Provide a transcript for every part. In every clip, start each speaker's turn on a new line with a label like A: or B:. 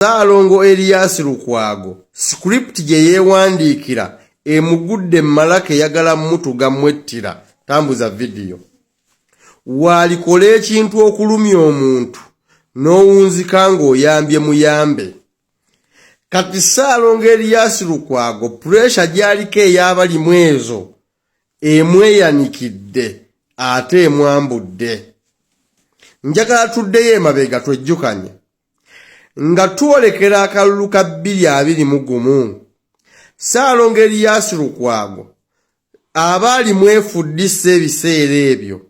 A: Ssaalongo Erias Lukwago script gye yeewandiikira emugudde Malaka eyagala mutuga mwettira tambuza video waalikole ekintu okulumya omuntu n'owunzika ng'oyambye muyambe kati Ssaalongo Erias Lukwago pressure gy'aliko ey'abalimu ezo emweyanikidde ate emwambudde njagala tuddeyo emabega twejjukanye nga tuolekera akalulu ka 2021 Ssaalongo Erias Lukwago abaali mwefuddisa ebiseera ebyo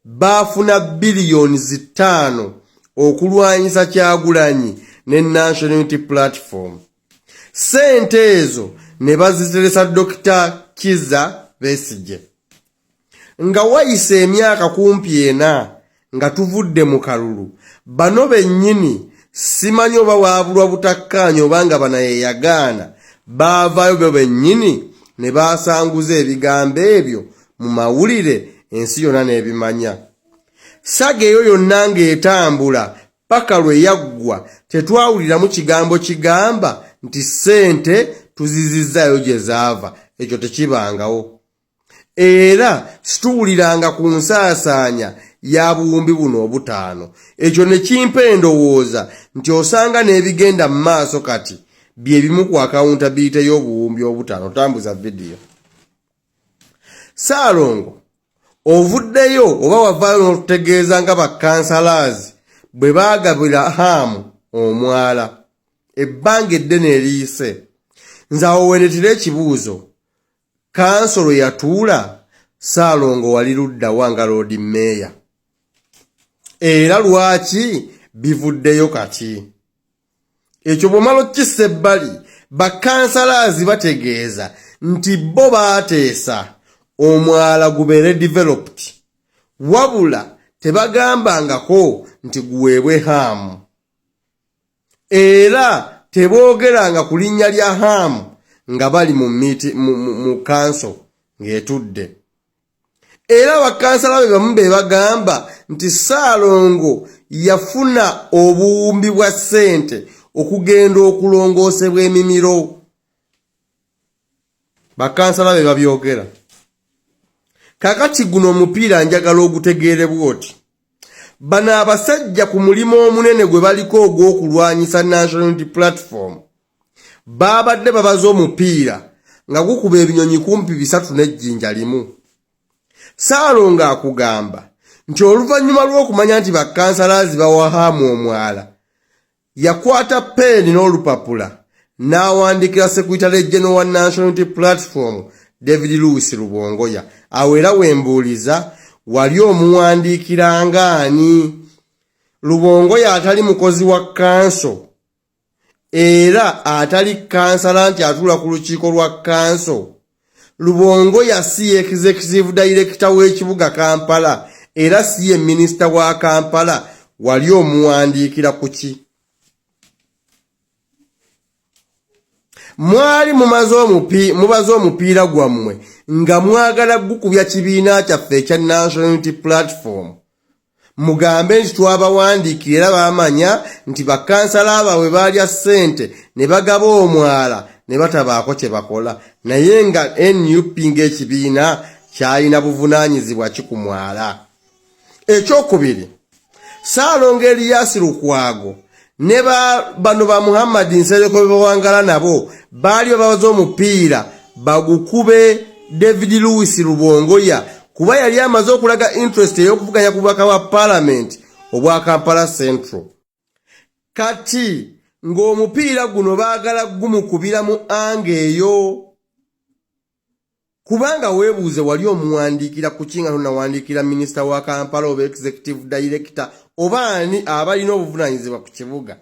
A: baafuna billions 5 okulwanyisa Kyagulanyi ne National Unity Platform. Sente ezo ne baziteresa Dr. Kizza Besigye. Nga wayise emyaka kumpi ena nga tuvudde mu kalulu bano bennyini simanyi oba waabulwa butakkaanya obanga banayeyagaana baavaayo bo bennyini ne baasanguza ebigambo ebyo mu mawulire ensi yonna n'ebimanya. Saga eyo yonna ng'etambula paka lwe yaggwa tetwawuliramu kigambo kigamba nti ssente tuzizizzaayo gye zaava. Ekyo tekibangawo. Era situwuliranga ku nsaasaanya ya buwumbi buno obutaano. Ekyo ne kimpa endowooza nti osanga n'ebigenda mu maaso kati bye bimu ku accountability y'obuwumbi obutaano. Tambuza video. Ssaalongo ovuddeyo oba wavaayo n'otutegeeza nga bakkansalazi bwe baagabira Hamu omwala ebbanga eddene eriyise. Nze awo wenetira ekibuuzo kansolo yatuula Ssaalongo wali ludda wanga Lord Mayor. Era lwaki bivuddeyo kati? Ekyo bw'omala okissa ebbali bakkansalazi bategeeza nti bo baateesa omwala gubeere developed wabula tebagambangako nti guweebwe Hamu. Era teboogeranga ku linnya lya Hamu nga bali mu kanso ng'etudde. Era bakkansala be bamu be bagamba nti Ssaalongo yafuna obuwumbi bwa ssente okugenda okulongoosebwa emimiro. Bakkansala be babyogera. Kakati guno omupiira njagala ogutegeere bw'oti. Bano abasajja ku mulimu omunene gwe baliko ogw'okulwanyisa National Unity Platform baabadde babaza omupiira nga gukuba ebinyonyi kumpi 3 n'ejjinja limu. Ssaalongo akugamba nti oluvannyuma lw'okumanya nti bakkansalazi bawa Hamu omwala yakwata peeni n'olupapula n'awandiikira Secretary General wa National Unity Platform David Louis Rubongoya. Awo era wembuuliza wali omuwandiikira ng'ani? Rubongoya atali mukozi wa kanso era atali kansala nti atuula ku lukiiko lwa kanso. Rubongoya si executive director w'ekibuga Kampala era si ye minisita wa Kampala. Wali omuwandiikira ku ki? Mwali mubaza omupiira gwammwe nga mwagala gukubya kibiina kyaffe ekya National Unity Platform. Mugambe nti twabawandiikira era baamanya nti bakkansala abaabwe baalya ssente ne bagaba omwala ne batabaako kye bakola. Naye nga NUP ng'ekibiina kyalina buvunaanyizibwa ki ku mwala. Ekyokubiri, Ssaalongo Erias Lukwago ne bano ba Muhammad Nsereko be bawangala nabo baali babaza omupiira bagukube David Louis Rubongoya kuba yali amaze okulaga interest ey'okuvuganya ku bubaka bwa Parliament obwa Kampala Central. Kati ng'omupiira guno baagala gumukubira mu anga eyo. Kubanga weebuuze wali omuwandiikira ku kinga tonawandiikira minisita wa Kampala oba executive director oba ani abalina obuvunaanyizibwa ku kibuga.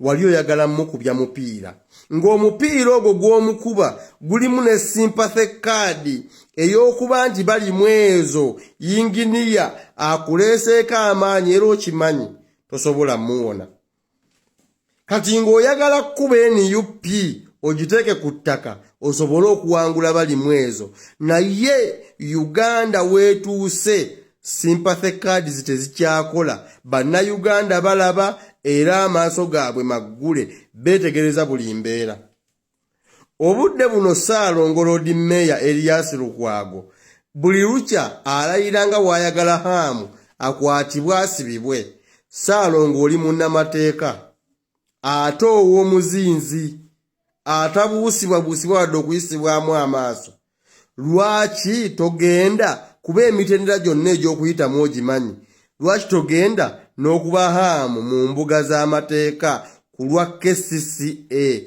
A: Wali oyagala mukubya mupiira. Ng'omupiira ogwo gw'omukuba gulimu ne sympathy card ey'okuba nti bali mwezo yinginiya akuleeseeko amaanyi era okimanyi tosobola muwona. Kati ng'oyagala kuba NUP ogiteeke ku ttaka osobole okuwangula bali mwezo. Naye Uganda weetuuse sympathy cards tezikyakola. Bannayuganda balaba era amaaso gaabwe maggule beetegereza buli mbeera. Obudde buno Ssaalongo Road Mayor Erias Lukwago buli lukya alayiranga wayagala haamu akwatibwe asibibwe. Ssaalongo oli munnamateeka ate ow'omuzinzi atabuusibwabuusibwa wadde okuyisibwamu amaaso. Lwaki togenda kuba emitendera gyonna egy'okuyitamu ogimanyi? Lwaki togenda n'okuba haamu mu mbuga z'amateeka ku lwa KCCA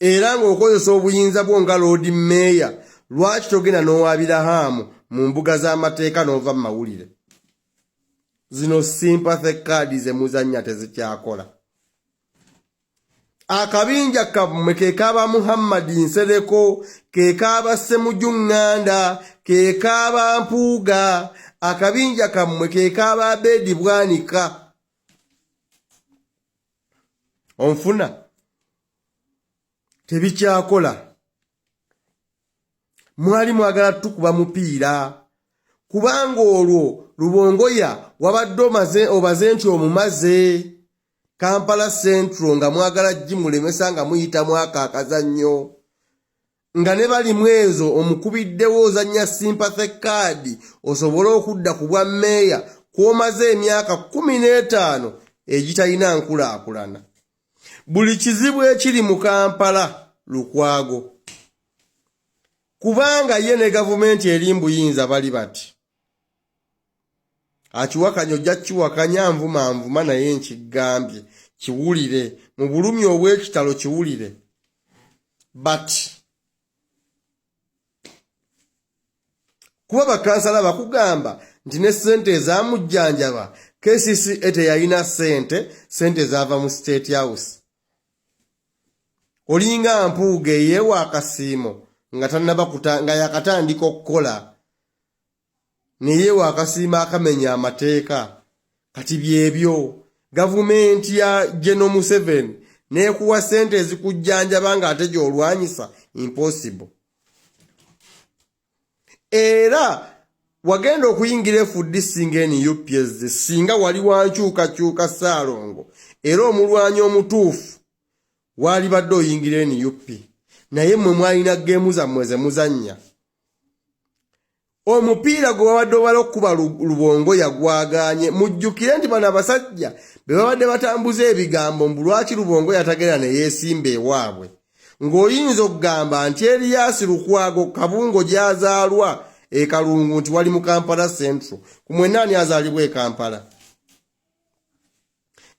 A: era ng'okozesa obuyinza bwo nga Lord Mayor? Lwaki togenda n'owabira haamu mu mbuga z'amateeka n'ova mu mawulire? Zino sympathy cards emuzannya tezikyakola. Akabinja kammwe ke kaaba Muhammad Nsereko, ke kaaba Ssemujju Nganda, ke kaaba Mpuuga. Akabinja kammwe ke kaaba Abedi Bwanika. Onfuna tebikyakola. Mwali mwagala tukuba mupiira kubanga olwo Lubongoya wabadde obaze nti omumaze. Kampala Central nga mwagala gimulemesa nga muyitamu akakazannyo nga ne bali mwezo omukubiddewo ozannya sympathy card osobole okudda ku bwa meeya kwomaze emyaka 15 egitalina nkulaakulana. Buli kizibu ekiri mu Kampala Lukwago kubanga ye ne gavumenti eri mbuyinza bali bati. Akiwakanya ojja kiwakanya nvuma naye nkigambye kiwulire mu bulumi obw'ekitalo kiwulire. But kuba bakansala bakugamba nti ne ssente ezamujjanjaba KCCA teyalina ssente zaava mu State House. Olinga Mpuuga eyeewa akasiimo nga yakatandika okukola neyeewa akasiimo akamenya amateeka. Kati byebyo gavumenti ya General Museveni neekuwa ssente ezikujjanjaba nga ate gy'olwanyisa impossible. Era wagenda okuyingira FDC UPS singa wali wankyukakyuka Ssaalongo era omulwanyi omutuufu wali badde oyingira NUP naye mmwe mwalina geemu zammwe ze muzannya. Omupiira gwe babadde obala okuba Lubongoya gwagaanye. Mujjukire nti bano abasajja be babadde batambuza ebigambo mbu lwaki Lubongoya tagenda ne yeesimba ewaabwe. Ng'oyinza okugamba nti Erias Lukwago Kabungo gy'azaalwa e Kalungu nti wali mu Kampala Central. Ku mwennaani azaalibwa e Kampala?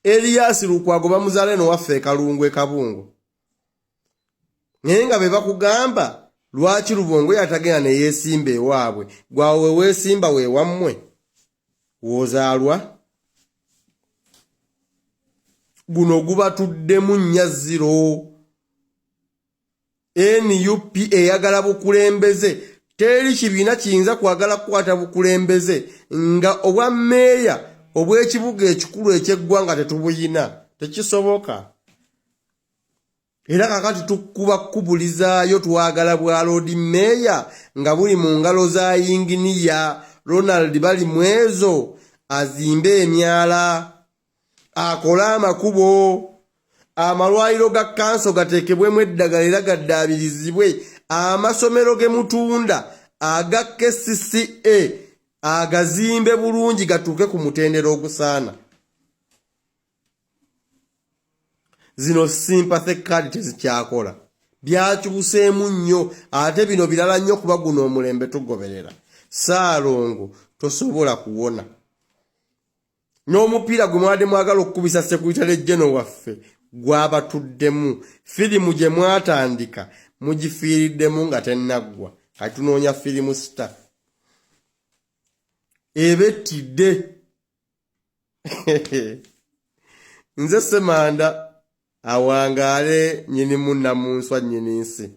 A: Erias Lukwago bamuzaale n'owaffe e Kalungu e Kabungo. Naye nga be bakugamba lwaki Lubongoya tagenda ne yeesimba ewaabwe. Gwawe weesimba we wammwe w'ozaalwa. Guno gubatuddemu nnya 0. NUP eyagala bukulembeze. Teri kibiina kiyinza kwagala kukwata bukulembeze nga obwa meeya obw'ekibuga ekikulu eky'eggwanga tetubuyina. Tekisoboka. Era kakati tukuba kubulizaayo twagala bwa Lord Mayor nga buli mu ngalo za yinginiya Ronald bali mwezo azimbe emyala akole amakubo amalwaliro ga kanso gateekebwemu eddagala era gaddaabirizibwe amasomero ge mutunda aga KCCA agazimbe bulungi gatuuke ku mutendera ogusaana. Zino sympathy card tezikyakola. Byakyuseemu nnyo ate bino birala nnyo kuba guno omulembe tugoberera. Ssaalongo tosobola kuwona. N'omupiira gwe mwadde mwagala okukubisa Secretary General waffe gwabatuddemu. Firimu gye mwatandika mugifiiriddemu nga tennaggwa. Kati tunoonya firimu star. Ebettidde. Nze Ssemanda awangaale nnyini munnamunswa nnyini nsi.